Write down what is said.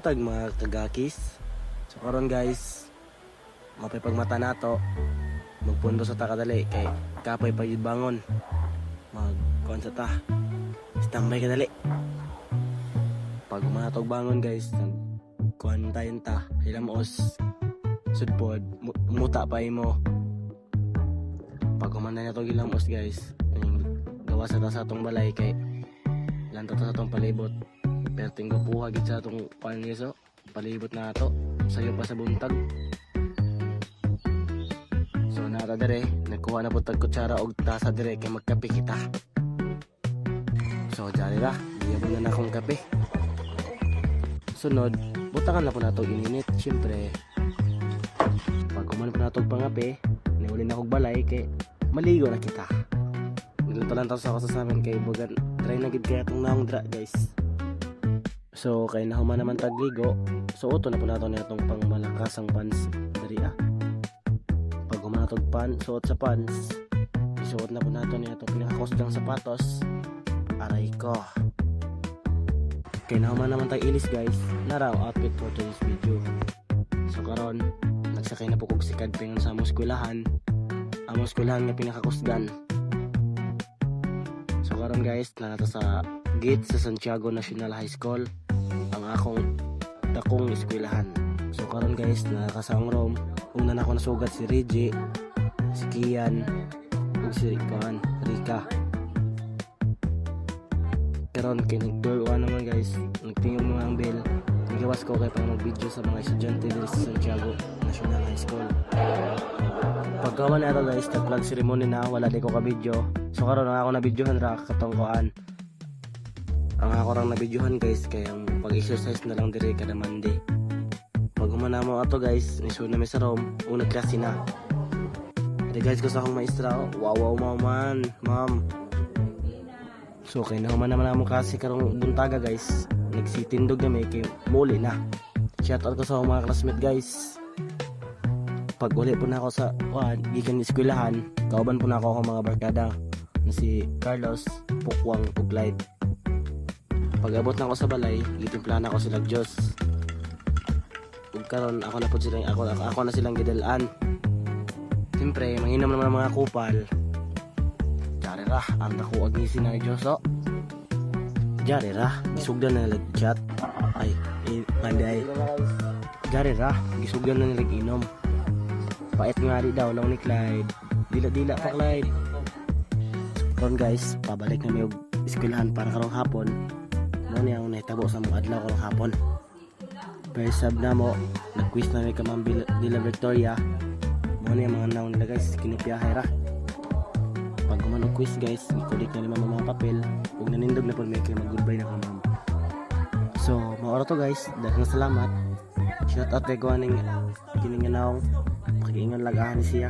buntag mga kagakis. So karon guys, mapay pagmata nato, magpundo sa takadali kay kapoy pa yun bangon. Magkuhan sa ta, standby ka dali. Pag umatog bangon guys, nagkuhan tayo ta, hilamos, sudpod, muta pa mo. Pag umanay na to hilamos guys, gawa sa ta sa atong balay kay lanto ta sa atong palibot. Pero tinggo puha gid sa atong pangiso, palibot na ato, sayo pa sa buntag. So nata dire, nagkuha na po tag kutsara og tasa dire kay magkape kita. So dali ra, diyan na akong kape. Sunod, butangan na po nato ininit, syempre. Pag kuman po nato pangape, niuli na kog balay kay maligo na kita. Niluto lang sa ako sa amin kay bugan, try na gid kaya itong naong dra guys. So kay nahuman naman tagligo, so uto na po nato na itong pang malakasang pants dari Pag humanatog pan, suot sa pants, isuot na po nato na itong pinakakusgang sapatos. Aray ko. Kay nahuman naman tag ilis guys, naraw outfit for today's video. So karon, nagsakay na po kog sikad pingon sa among eskwelahan. Among eskwelahan nga pinakakusgan. So karon guys, nanato sa gate sa Santiago National High School ang akong dakong eskwelahan. So karon guys, nakasang room. Una na ako nasugat si Reggie, si Kian, ug si Rika. Karon kay nag-door naman guys, nagtingin mo ang bell. Nagawas ko kay pang mag-video sa mga estudyante dito sa Santiago National High School. Pagkawan na ito guys, nag-flag ceremony na, wala di ko ka-video. So karon na ako na-videohan ra katong kuan. Ang ako rang na-videohan guys, kay ang pag-exercise na lang dire kada Monday. Pag humana mo ato guys, nisun na mi sa room, unang klase na. Ito guys ko sa akong maestra, wow man, ma'am. So kay nahuman naman ako kasi karong buntaga guys, nagsitindog na may kay muli na. Shoutout ko sa akong mga classmate guys. Pag uli po na ako sa gikan eskwelahan, kauban po na ako akong mga barkada na si Carlos, Pukwang, ug Clyde. Pag abot na ako sa balay, gitimplahan ako sila Diyos. Ug karon ako na po silang ako na silang gidalaan. Siyempre, manginom naman ang mga kupal. Jari ra, ang dako ag ngisi na ni Diyos o. Jari ra, gisugdan na nilag chat. Ay, panday. Jari ra, gisugdan na nilag inom. Pait nga di daw lang ni Clyde. Dila-dila pa Clyde. Karon guys, pabalik na mi og eskwelahan para karong hapon. Ano niya ang nahitabo sa mga adlaw karong hapon. First sub na mo, nag-quiz na may kamang Dila Victoria. Ano niya mga naon nila guys, kinupiyahay ra. Pag kumanog quiz guys, ikulik na lima mga papel. Huwag nanindog na po may kayo mag-goodbye na kamam. So, maura to guys, daghang salamat. Shout out kay Guaning kining naong, pakiingon lagahan ni siya.